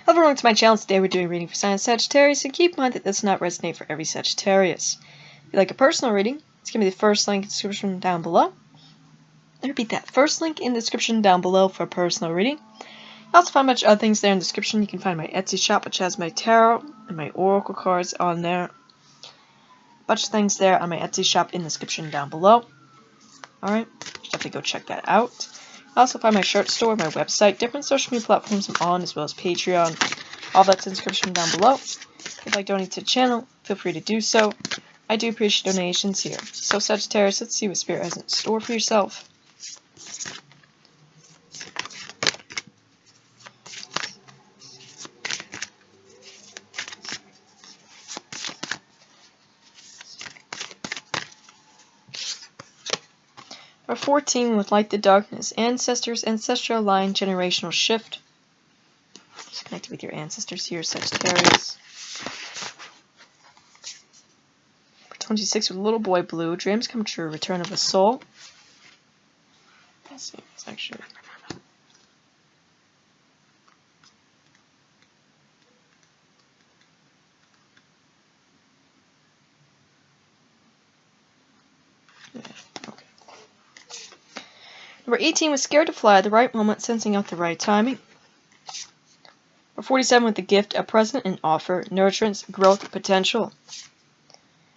Hello everyone to my channel. Today we're doing a reading for sign of Sagittarius, and keep in mind that this does not resonate for every Sagittarius. If you'd like a personal reading, it's going to be the first link in the description down below. I repeat that, first link in the description down below for a personal reading. You also find a bunch of other things there in the description. You can find my Etsy shop, which has my tarot and my oracle cards on there. A bunch of things there on my Etsy shop in the description down below. Alright, definitely go check that out. I also find my shirt store, my website, different social media platforms I'm on, as well as Patreon. All that's in the description down below. If you'd like to donate to the channel, feel free to do so. I do appreciate donations here. So Sagittarius, let's see what Spirit has in store for yourself. Number 14 with Light the Darkness. Ancestors, ancestral line, generational shift. Just connected with your ancestors here, Sagittarius. 26 with Little Boy Blue. Dreams come true. Return of a soul. Let's see. It's actually... yeah, okay. Number 18 was Scared to Fly at the right moment, sensing out the right timing. Number 47 with The Gift, a present and offer, nurturance, growth, potential.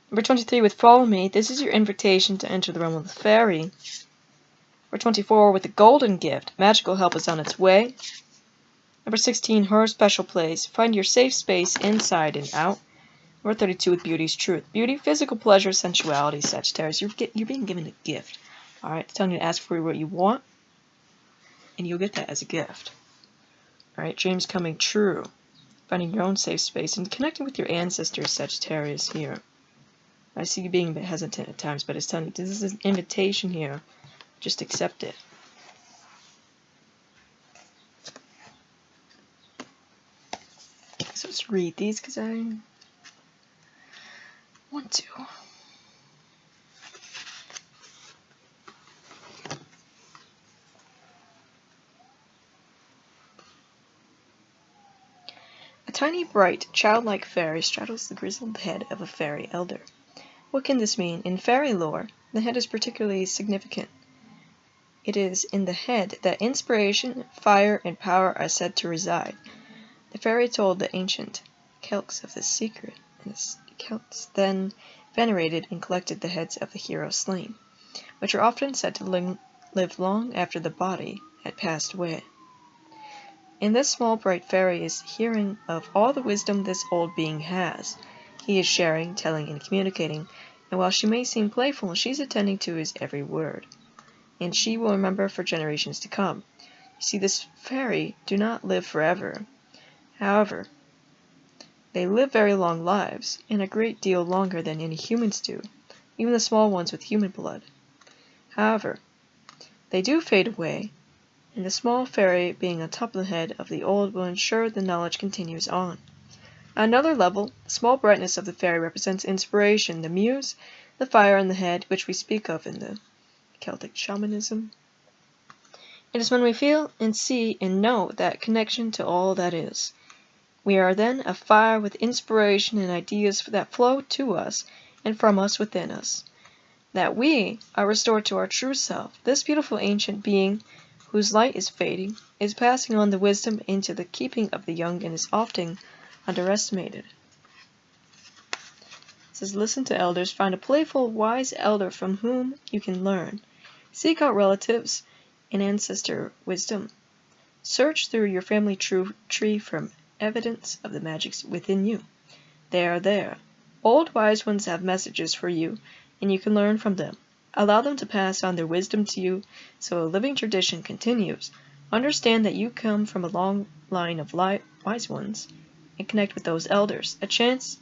Number 23 with Follow Me, this is your invitation to enter the realm of the fairy. Number 24 with The Golden Gift, magical help is on its way. Number 16, Her Special Place, find your safe space inside and out. Number 32 with Beauty's Truth, beauty, physical pleasure, sensuality, Sagittarius, you're being given a gift. Alright, it's telling you to ask for what you want, and you'll get that as a gift. Alright, dreams coming true, finding your own safe space, and connecting with your ancestors, Sagittarius, here. I see you being a bit hesitant at times, but it's telling you this is an invitation here. Just accept it. So let's read these because I want to. A tiny, bright, childlike fairy straddles the grizzled head of a fairy elder. What can this mean? In fairy lore, the head is particularly significant. It is in the head that inspiration, fire, and power are said to reside. The fairy told the ancient Celts of this secret, and the Celts then venerated and collected the heads of the heroes slain, which are often said to live long after the body had passed away. And this small bright fairy is hearing of all the wisdom this old being has. He is sharing, telling, and communicating, and while she may seem playful, she's attending to his every word. And she will remember for generations to come. You see, this fairy do not live forever. However, they live very long lives, and a great deal longer than any humans do, even the small ones with human blood. However, they do fade away, and the small fairy being on top of the head of the old will ensure the knowledge continues on. On another level, the small brightness of the fairy represents inspiration, the muse, the fire in the head, which we speak of in the Celtic shamanism. It is when we feel and see and know that connection to all that is. We are then a fire with inspiration and ideas that flow to us and from us within us. That we are restored to our true self. This beautiful ancient being, whose light is fading, is passing on the wisdom into the keeping of the young and is often underestimated. It says, listen to elders, find a playful, wise elder from whom you can learn. Seek out relatives and ancestor wisdom. Search through your family tree for evidence of the magics within you. They are there. Old wise ones have messages for you, and you can learn from them. Allow them to pass on their wisdom to you, so a living tradition continues. Understand that you come from a long line of wise ones, and connect with those elders. A chance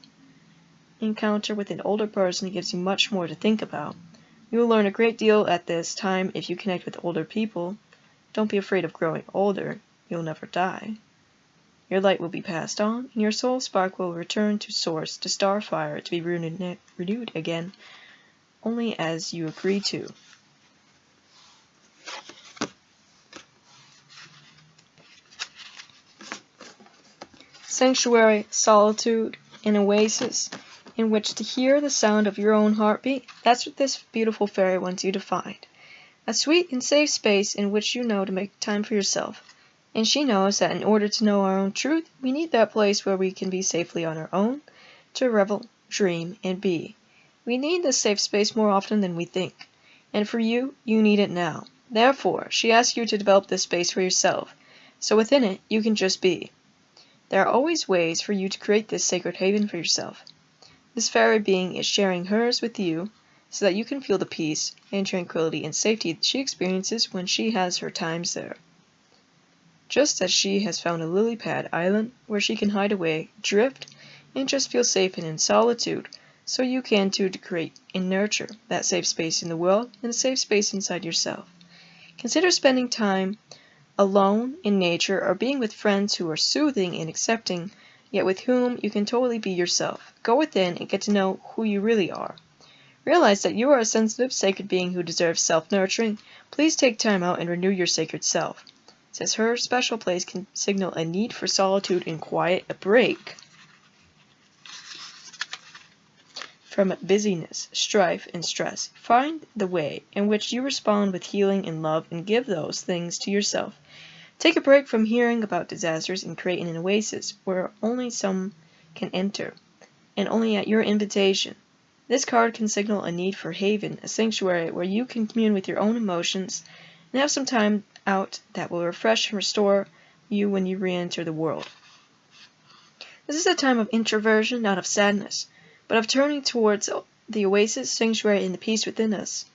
encounter with an older person gives you much more to think about. You will learn a great deal at this time if you connect with older people. Don't be afraid of growing older. You'll never die. Your light will be passed on, and your soul spark will return to source, to starfire, to be renewed again, only as you agree to. sanctuary, solitude, an oasis in which to hear the sound of your own heartbeat. That's what this beautiful fairy wants you to find. A sweet and safe space in which you know to make time for yourself. And she knows that in order to know our own truth, we need that place where we can be safely on our own, to revel, dream, and be. We need this safe space more often than we think. And for you, you need it now. Therefore, she asks you to develop this space for yourself, so within it, you can just be. There are always ways for you to create this sacred haven for yourself. This fairy being is sharing hers with you, so that you can feel the peace and tranquility and safety that she experiences when she has her times there. Just as she has found a lily pad island where she can hide away, drift, and just feel safe and in solitude, so you can too to create and nurture that safe space in the world and a safe space inside yourself. Consider spending time alone in nature or being with friends who are soothing and accepting, yet with whom you can totally be yourself. Go within and get to know who you really are. Realize that you are a sensitive, sacred being who deserves self-nurturing. Please take time out and renew your sacred self. It says her special place can signal a need for solitude and quiet, a break from busyness, strife, and stress. Find the way in which you respond with healing and love and give those things to yourself. Take a break from hearing about disasters and create an oasis where only some can enter, and only at your invitation. This card can signal a need for haven, a sanctuary where you can commune with your own emotions and have some time out that will refresh and restore you when you re-enter the world. This is a time of introversion, not of sadness, but of turning towards the oasis, sanctuary, and the peace within us.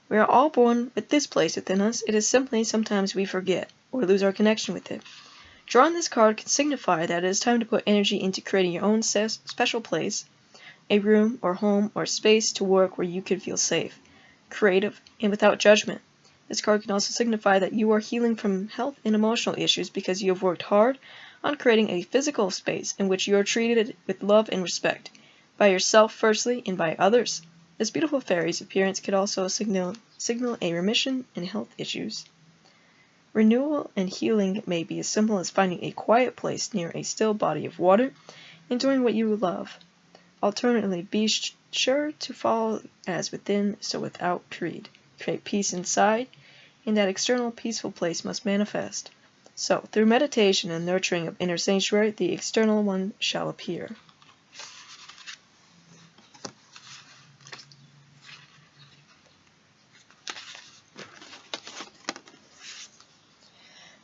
We are all born with this place within us. It is simply sometimes we forget or lose our connection with it. Drawing this card can signify that it is time to put energy into creating your own special place, a room or home or space to work where you can feel safe, creative, and without judgment. This card can also signify that you are healing from health and emotional issues because you have worked hard on creating a physical space in which you are treated with love and respect, by yourself firstly and by others. This beautiful fairy's appearance could also signal a remission in health issues. Renewal and healing may be as simple as finding a quiet place near a still body of water and doing what you love. Alternatively, be sure to follow as within, so without creed. Create peace inside, and that external peaceful place must manifest. So, through meditation and nurturing of inner sanctuary, the external one shall appear.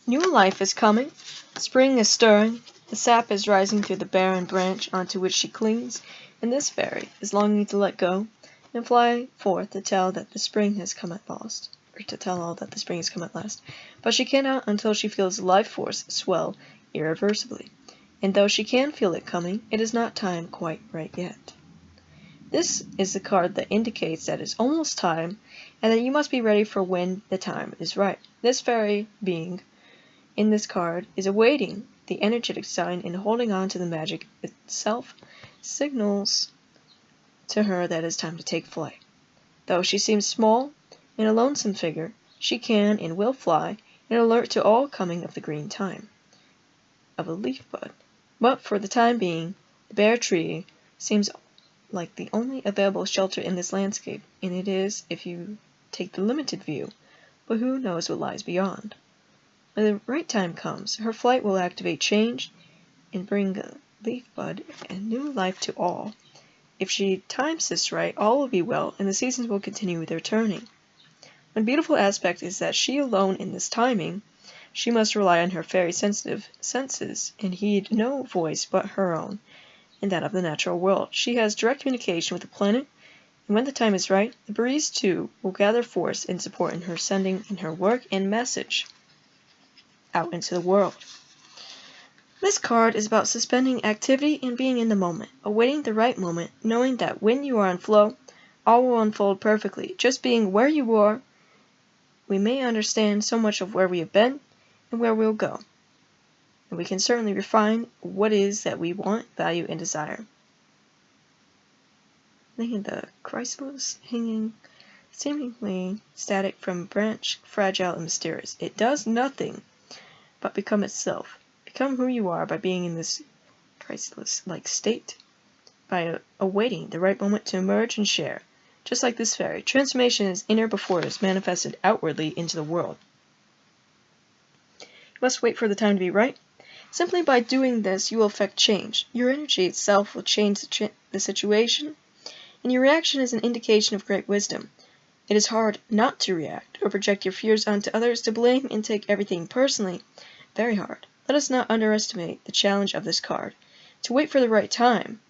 New life is coming. Spring is stirring. The sap is rising through the barren branch onto which she clings, and this fairy is longing to let go and fly forth to tell that the spring has come at last, or to tell all that the spring has come at last. But she cannot until she feels the life force swell irreversibly. And though she can feel it coming, it is not time quite right yet. This is the card that indicates that it's almost time, and that you must be ready for when the time is right. This fairy being in this card is awaiting the energetic sign and holding on to the magic itself signals to her that it is time to take flight. Though she seems small and a lonesome figure, she can and will fly and alert to all coming of the green time of a leaf bud. But for the time being, the bare tree seems like the only available shelter in this landscape, and it is if you take the limited view, but who knows what lies beyond. When the right time comes, her flight will activate change and bring a leaf bud and new life to all. If she times this right, all will be well, and the seasons will continue their turning. One beautiful aspect is that she alone in this timing, she must rely on her fairy sensitive senses and heed no voice but her own and that of the natural world. She has direct communication with the planet, and when the time is right, the breeze too will gather force and support in her sending in her work and message out into the world. This card is about suspending activity and being in the moment, awaiting the right moment, knowing that when you are in flow, all will unfold perfectly. Just being where you are, we may understand so much of where we have been and where we'll go. And we can certainly refine what it is that we want, value, and desire. Thinking the chrysalis hanging seemingly static from a branch, fragile and mysterious. It does nothing but become itself, Become who you are by being in this priceless-like state, by awaiting the right moment to emerge and share. Just like this fairy, transformation is inner before it is manifested outwardly into the world. You must wait for the time to be right. Simply by doing this, you will effect change. Your energy itself will change the situation, and your reaction is an indication of great wisdom. It is hard not to react or project your fears onto others, to blame and take everything personally. Very hard. Let us not underestimate the challenge of this card. To wait for the right time.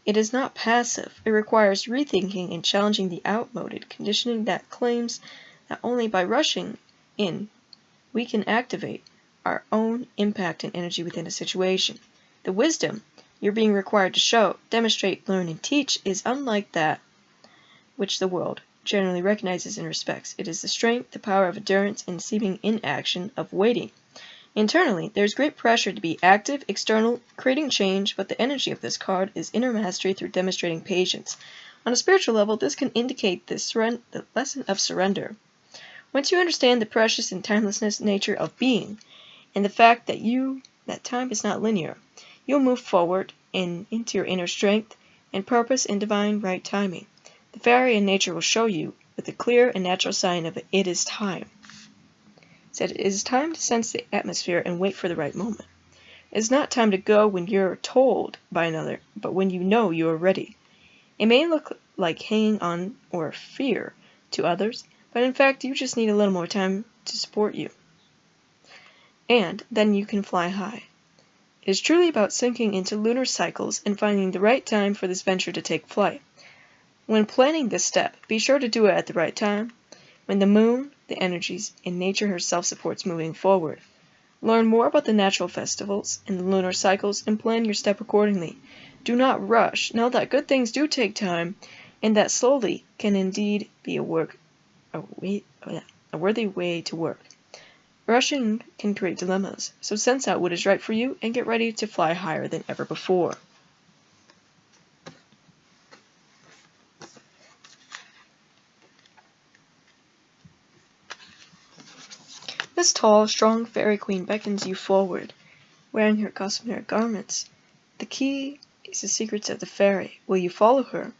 It is not passive. It requires rethinking and challenging the outmoded conditioning that claims that only by rushing in we can activate our own impact and energy within a situation. The wisdom you're being required to show, demonstrate, learn, and teach is unlike that which the world generally recognizes and respects. It is the strength, the power of endurance, and seeming inaction of waiting. Internally, there is great pressure to be active, external, creating change, but the energy of this card is inner mastery through demonstrating patience. On a spiritual level, this can indicate the lesson of surrender. Once you understand the precious and timelessness nature of being, and the fact that time is not linear, you'll move forward into your inner strength and purpose in divine right timing. The fairy in nature will show you with a clear and natural sign of it is time. Said it is time to sense the atmosphere and wait for the right moment. It is not time to go when you're told by another, but when you know you are ready. It may look like hanging on or fear to others, but in fact you just need a little more time to support you. And then you can fly high. It is truly about sinking into lunar cycles and finding the right time for this venture to take flight. When planning this step, be sure to do it at the right time, when the moon, the energies, and nature herself supports moving forward. Learn more about the natural festivals and the lunar cycles and plan your step accordingly. Do not rush. Know that good things do take time, and that slowly can indeed be a worthy way to work. Rushing can create dilemmas, so sense out what is right for you and get ready to fly higher than ever before. This tall, strong fairy queen beckons you forward, wearing her customary garments. The key is the secrets of the fairy. Will you follow her?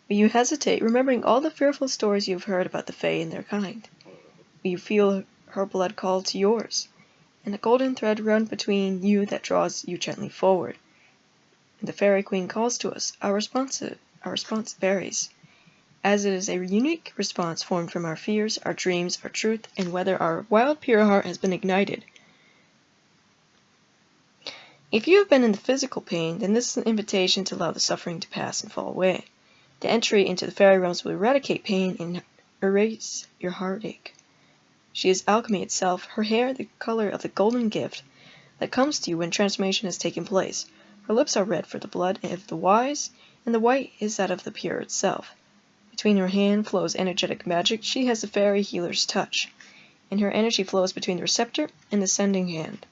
Will you hesitate, remembering all the fearful stories you have heard about the fae and their kind? Will you feel her blood call to yours, and a golden thread run between you that draws you gently forward? And the fairy queen calls to us. Our response varies, as it is a unique response formed from our fears, our dreams, our truth, and whether our wild, pure heart has been ignited. If you have been in the physical pain, then this is an invitation to allow the suffering to pass and fall away. The entry into the fairy realms will eradicate pain and erase your heartache. She is alchemy itself, her hair the color of the golden gift that comes to you when transformation has taken place. Her lips are red for the blood of the wise, and the white is that of the pure itself. Between her hand flows energetic magic. She has the fairy healer's touch, and her energy flows between the receptor and the sending hand.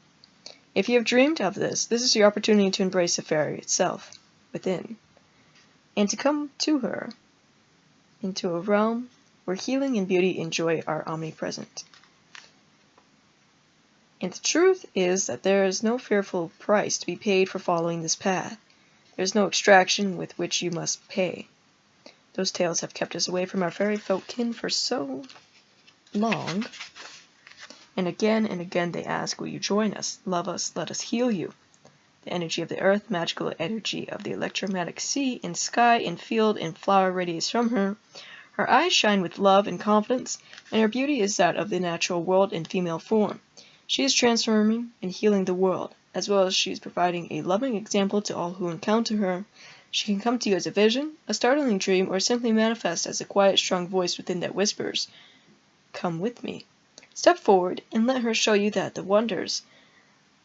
If you have dreamed of this, this is your opportunity to embrace the fairy itself within, and to come to her into a realm where healing and beauty and joy are omnipresent. And the truth is that there is no fearful price to be paid for following this path. There is no extraction with which you must pay. Those tales have kept us away from our fairy folk kin for so long. And again they ask, will you join us, love us, let us heal you? The energy of the earth, magical energy of the electromagnetic sea and sky and field and flower radiates from her. Her eyes shine with love and confidence, and her beauty is that of the natural world in female form. She is transforming and healing the world, as well as she is providing a loving example to all who encounter her. She can come to you as a vision, a startling dream, or simply manifest as a quiet, strong voice within that whispers, "Come with me." Step forward and let her show you the wonders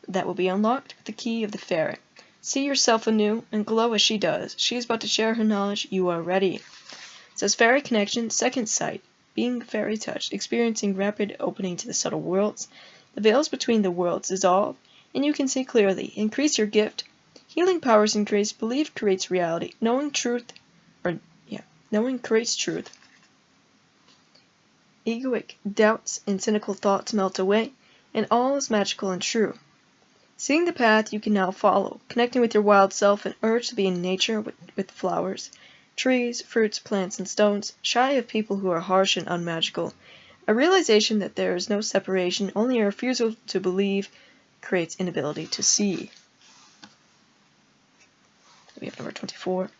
that will be unlocked with the key of the fairy. See yourself anew and glow as she does. She is about to share her knowledge. You are ready. It says fairy connection, second sight, being fairy touched, experiencing rapid opening to the subtle worlds. The veils between the worlds dissolve, and you can see clearly. Increase your gift. Healing powers increase. Belief creates reality. Knowing creates truth. Egoic doubts and cynical thoughts melt away, and all is magical and true. Seeing the path you can now follow, connecting with your wild self and urge to be in nature with flowers, trees, fruits, plants, and stones, shy of people who are harsh and unmagical, a realization that there is no separation, only a refusal to believe creates inability to see. We have number 24.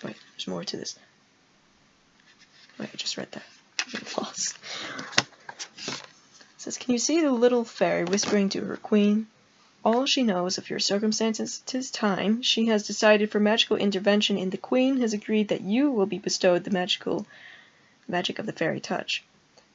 Wait, there's more to this. Wait, I just read that. I'm lost. It says, can you see the little fairy whispering to her queen? All she knows of your circumstances, 'tis time. She has decided for magical intervention, and the queen has agreed that you will be bestowed the magic of the fairy touch.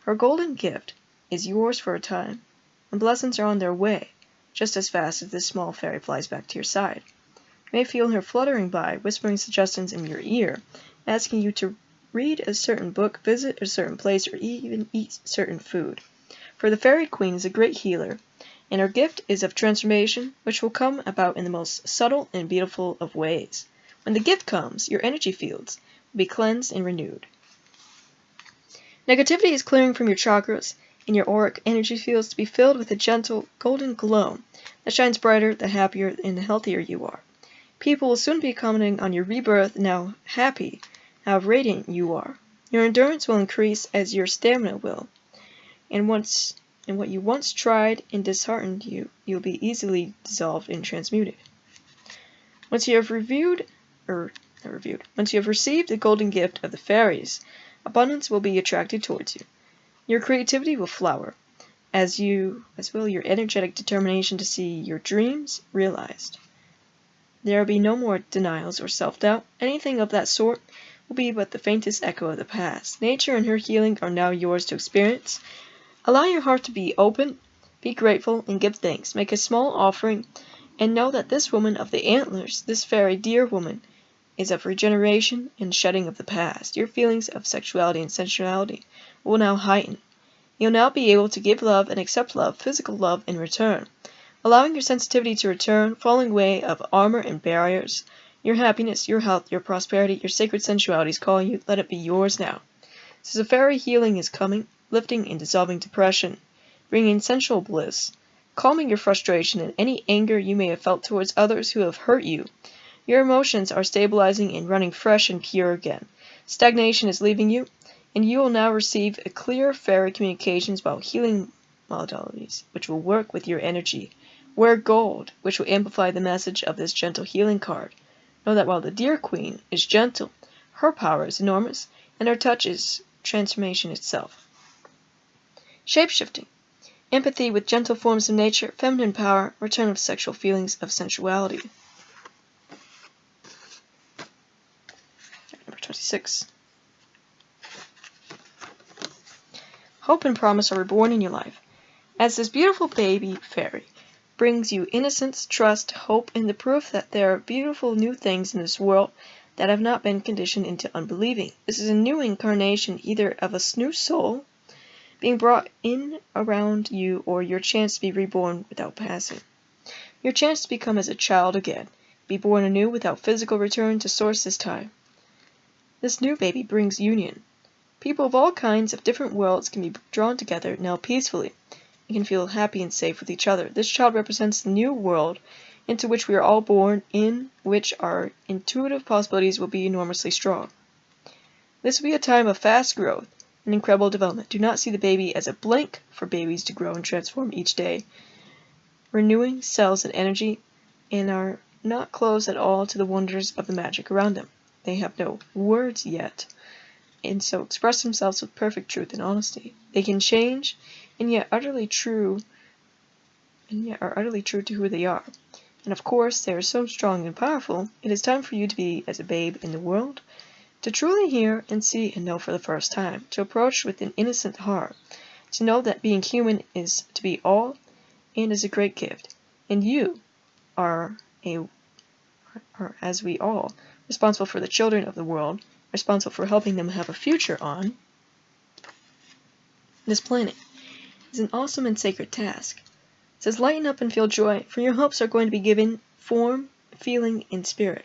Her golden gift is yours for a time, and blessings are on their way, just as fast as this small fairy flies back to your side. You may feel her fluttering by, whispering suggestions in your ear, asking you to read a certain book, visit a certain place, or even eat certain food. For the fairy queen is a great healer, and her gift is of transformation, which will come about in the most subtle and beautiful of ways. When the gift comes, your energy fields will be cleansed and renewed. Negativity is clearing from your chakras, and your auric energy fields to be filled with a gentle, golden glow that shines brighter the happier and the healthier you are. People will soon be commenting on your rebirth, now happy, how radiant you are. Your endurance will increase as your stamina will, and what you once tried and disheartened you will be easily dissolved and transmuted. Once you have received the golden gift of the fairies, abundance will be attracted towards you. Your creativity will flower, as will your energetic determination to see your dreams realized. There will be no more denials or self-doubt. Anything of that sort will be but the faintest echo of the past. Nature and her healing are now yours to experience. Allow your heart to be open, be grateful, and give thanks. Make a small offering, and know that this woman of the antlers, this very dear woman, is of regeneration and shedding of the past. Your feelings of sexuality and sensuality will now heighten. You'll now be able to give love and accept love, physical love, in return. Allowing your sensitivity to return, falling away of armor and barriers. Your happiness, your health, your prosperity, your sacred sensuality is calling you. Let it be yours now. Since a fairy healing is coming, lifting and dissolving depression, bringing sensual bliss, calming your frustration and any anger you may have felt towards others who have hurt you. Your emotions are stabilizing and running fresh and pure again. Stagnation is leaving you, and you will now receive a clear fairy communications about healing modalities, which will work with your energy. Wear gold, which will amplify the message of this gentle healing card. Know that while the dear queen is gentle, her power is enormous, and her touch is transformation itself. Shapeshifting. Empathy with gentle forms of nature, feminine power, return of sexual feelings of sensuality. Number 26. Hope and promise are reborn in your life. As this beautiful baby fairy brings you innocence, trust, hope, and the proof that there are beautiful new things in this world that have not been conditioned into unbelieving. This is a new incarnation, either of a new soul being brought in around you, or your chance to be reborn without passing. Your chance to become as a child again, be born anew without physical return to source this time. This new baby brings union. People of all kinds of different worlds can be drawn together now peacefully, and can feel happy and safe with each other. This child represents the new world into which we are all born, in which our intuitive possibilities will be enormously strong. This will be a time of fast growth and incredible development. Do not see the baby as a blank for babies to grow and transform each day, renewing cells and energy, and are not closed at all to the wonders of the magic around them. They have no words yet, and so express themselves with perfect truth and honesty. They can change, and yet are utterly true to who they are. And of course, they are so strong and powerful. It is time for you to be as a babe in the world, to truly hear and see and know for the first time, to approach with an innocent heart, to know that being human is to be all and is a great gift. And you are, as we all, responsible for the children of the world, responsible for helping them have a future on this planet. It's an awesome and sacred task. It says, lighten up and feel joy, for your hopes are going to be given form, feeling, and spirit.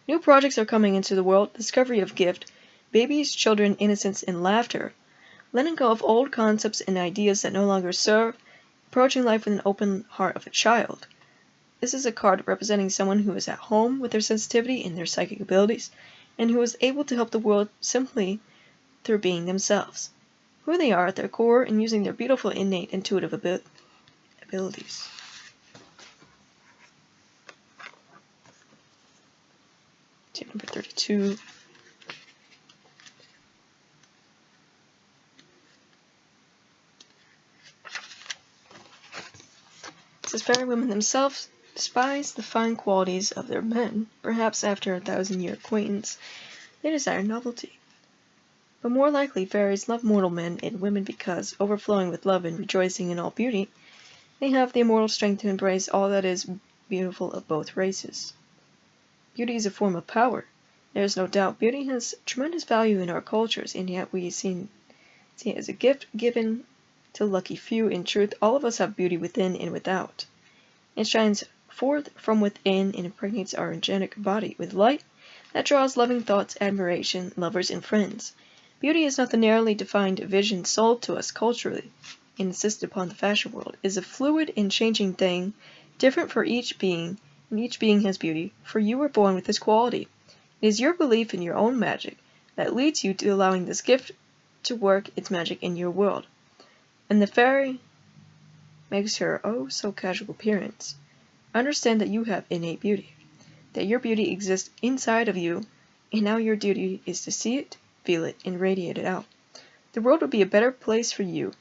New projects are coming into the world, discovery of gift, babies, children, innocence, and laughter. Letting go of old concepts and ideas that no longer serve, approaching life with an open heart of a child. This is a card representing someone who is at home with their sensitivity and their psychic abilities, and who is able to help the world simply through being themselves, who they are at their core, and using their beautiful innate intuitive abilities. Tip number 32. It says fairy women themselves despise the fine qualities of their men. Perhaps after a 1,000-year acquaintance, they desire novelty. But more likely, fairies love mortal men and women because, overflowing with love and rejoicing in all beauty, they have the immortal strength to embrace all that is beautiful of both races. Beauty is a form of power. There is no doubt beauty has tremendous value in our cultures, and yet we see it as a gift given to lucky few. In truth, all of us have beauty within and without. It shines forth from within and impregnates our angelic body with light that draws loving thoughts, admiration, lovers, and friends. Beauty is not the narrowly defined vision sold to us culturally and insisted upon the fashion world. It is a fluid and changing thing, different for each being, and each being has beauty, for you were born with this quality. It is your belief in your own magic that leads you to allowing this gift to work its magic in your world. And the fairy makes her oh so casual appearance. Understand that you have innate beauty, that your beauty exists inside of you, and now your duty is to see it, feel it, and radiate it out. The world would be a better place for you,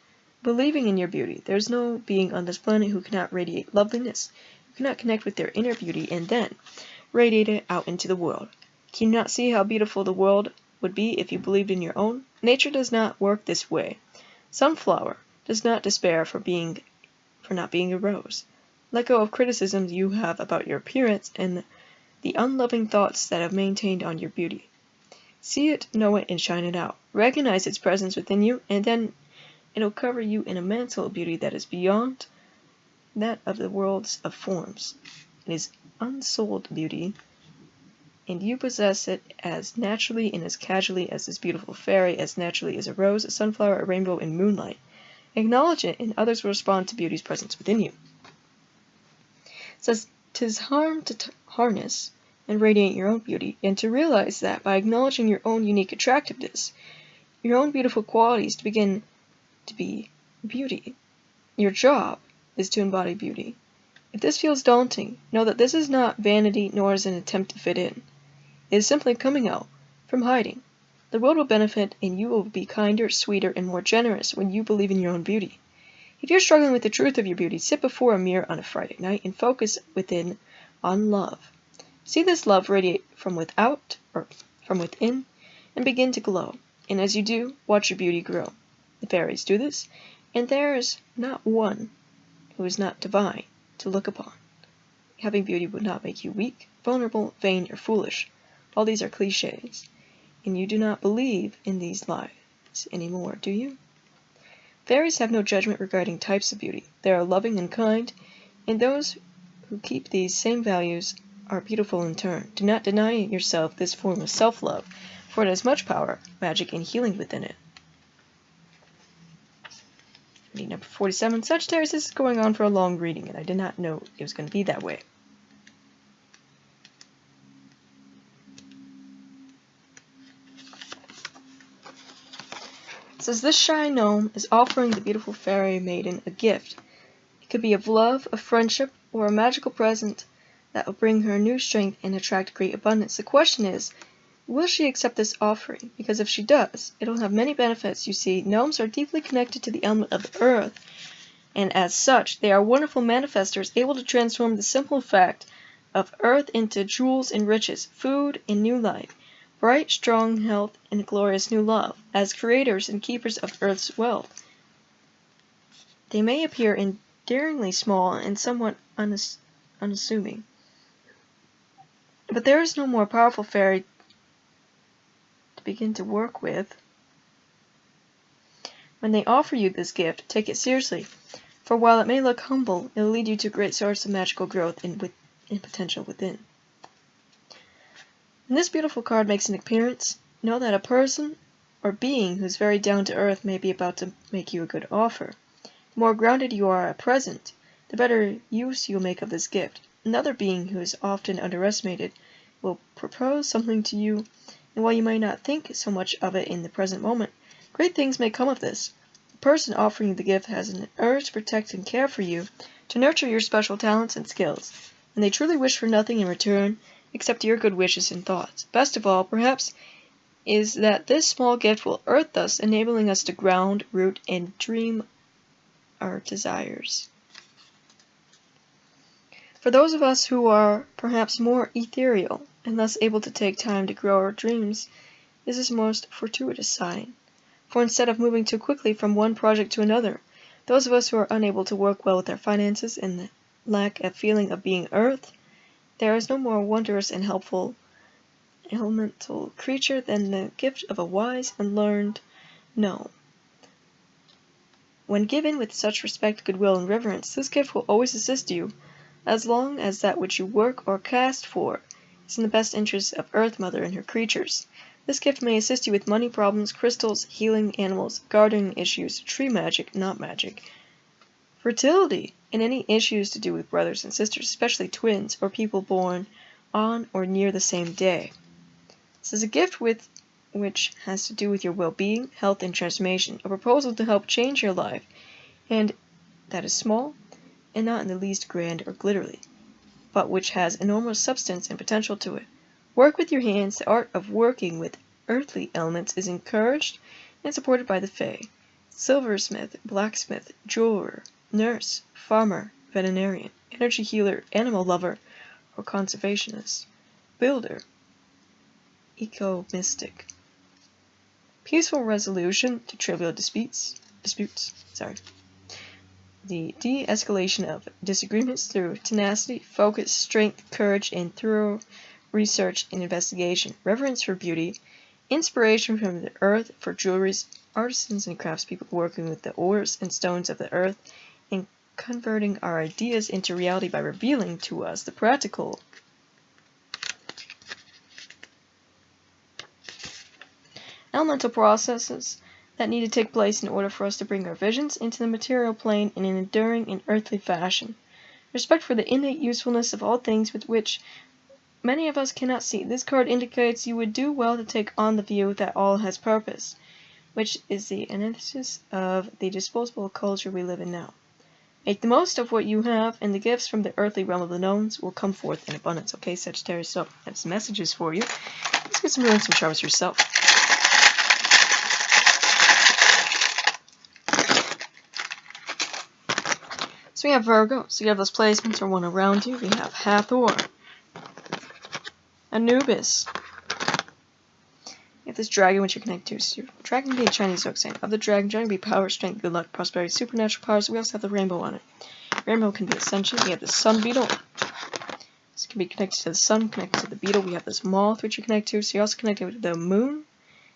believing in your beauty. There is no being on this planet who cannot radiate loveliness, who cannot connect with their inner beauty and then radiate it out into the world. Can you not see how beautiful the world would be if you believed in your own? Nature does not work this way. Sunflower does not despair for not being a rose. Let go of criticisms you have about your appearance and the unloving thoughts that have maintained on your beauty. See it, know it, and shine it out. Recognize its presence within you, and then it'll cover you in a mantle of beauty that is beyond that of the worlds of forms. It is unsouled beauty, and you possess it as naturally and as casually as this beautiful fairy, as naturally as a rose, a sunflower, a rainbow, and moonlight. Acknowledge it, and others will respond to beauty's presence within you. It says, 'tis harm to harness and radiate your own beauty, and to realize that by acknowledging your own unique attractiveness, your own beautiful qualities to begin to be beauty. Your job is to embody beauty. If this feels daunting, know that this is not vanity nor is an attempt to fit in. It is simply coming out from hiding. The world will benefit, and you will be kinder, sweeter, and more generous when you believe in your own beauty. If you're struggling with the truth of your beauty, sit before a mirror on a Friday night and focus within on love. See this love radiate from without or from within and begin to glow. And as you do, watch your beauty grow. The fairies do this, and there is not one who is not divine to look upon. Having beauty would not make you weak, vulnerable, vain, or foolish. All these are cliches, and you do not believe in these lies anymore, do you? Fairies have no judgment regarding types of beauty. They are loving and kind, and those who keep these same values are beautiful in turn. Do not deny yourself this form of self-love, for it has much power, magic, and healing within it. Reading number 47. Sagittarius, this is going on for a long reading, and I did not know it was going to be that way. It says, this shy gnome is offering the beautiful fairy maiden a gift. It could be of love, of friendship, or a magical present that will bring her new strength and attract great abundance. The question is, will she accept this offering? Because if she does, it'll have many benefits. You see, gnomes are deeply connected to the element of the earth, and as such, they are wonderful manifestors, able to transform the simple fact of earth into jewels and riches, food and new life, bright, strong health, and glorious new love. As creators and keepers of earth's wealth, they may appear endearingly small and somewhat unassuming. But there is no more powerful fairy to begin to work with. When they offer you this gift, take it seriously, for while it may look humble, it will lead you to a great source of magical growth and potential within. When this beautiful card makes an appearance, know that a person or being who's very down to earth may be about to make you a good offer. The more grounded you are at present, the better use you'll make of this gift. Another being who is often underestimated will propose something to you, and while you may not think so much of it in the present moment, great things may come of this. The person offering you the gift has an urge to protect and care for you, to nurture your special talents and skills, and they truly wish for nothing in return except your good wishes and thoughts. Best of all, perhaps, is that this small gift will earth us, enabling us to ground, root, and dream our desires. For those of us who are perhaps more ethereal and thus able to take time to grow our dreams, this is a most fortuitous sign. For instead of moving too quickly from one project to another, those of us who are unable to work well with our finances and lack a feeling of being earthed, there is no more wondrous and helpful elemental creature than the gift of a wise and learned gnome. When given with such respect, goodwill, and reverence, this gift will always assist you, as long as that which you work or cast for is in the best interests of Earth Mother and her creatures. This gift may assist you with money problems, crystals, healing animals, gardening issues, tree magic, not magic, fertility, and any issues to do with brothers and sisters, especially twins or people born on or near the same day. This is a gift which has to do with your well-being, health, and transformation, a proposal to help change your life, and that is small and not in the least grand or glittery, but which has enormous substance and potential to it. Work with your hands. The art of working with earthly elements is encouraged and supported by the Fae. Silversmith, blacksmith, jeweler, nurse, farmer, veterinarian, energy healer, animal lover, or conservationist, builder, eco-mystic. Peaceful resolution to trivial disputes. The de-escalation of disagreements through tenacity, focus, strength, courage, and thorough research and investigation. Reverence for beauty. Inspiration from the earth for jewelries, artisans, and craftspeople working with the ores and stones of the earth, and converting our ideas into reality by revealing to us the practical elemental processes that need to take place in order for us to bring our visions into the material plane in an enduring and earthly fashion. Respect for the innate usefulness of all things with which many of us cannot see. This card indicates you would do well to take on the view that all has purpose, which is the antithesis of the disposable culture we live in now. Make the most of what you have, and the gifts from the earthly realm of the knowns will come forth in abundance. Okay, Sagittarius, so that's messages for you. Let's get some readings from charts yourself. So we have Virgo. So you have those placements or one around you. We have Hathor, Anubis. You have this dragon which you're connected to. So your dragon can be a Chinese zodiac sign. Of the dragon can be power, strength, good luck, prosperity, supernatural powers. We also have the rainbow on it. Rainbow can be ascension. We have the sun beetle. This can be connected to the sun, connected to the beetle. We have this moth which you're connected to. So you're also connected with the moon.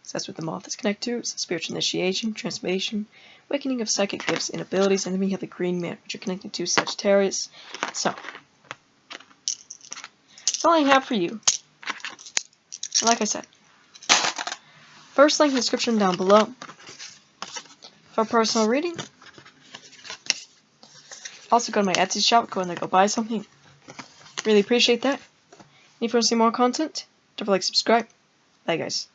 So that's what the moth is connected to. It's spiritual initiation, transformation, awakening of psychic gifts and abilities. And then we have the green man, which you're connected to, Sagittarius. So, that's all I have for you. Like I said, first link in the description down below for a personal reading. Also go to my Etsy shop, go in there, go buy something. Really appreciate that. And if you want to see more content, don't forget to like, subscribe. Bye guys.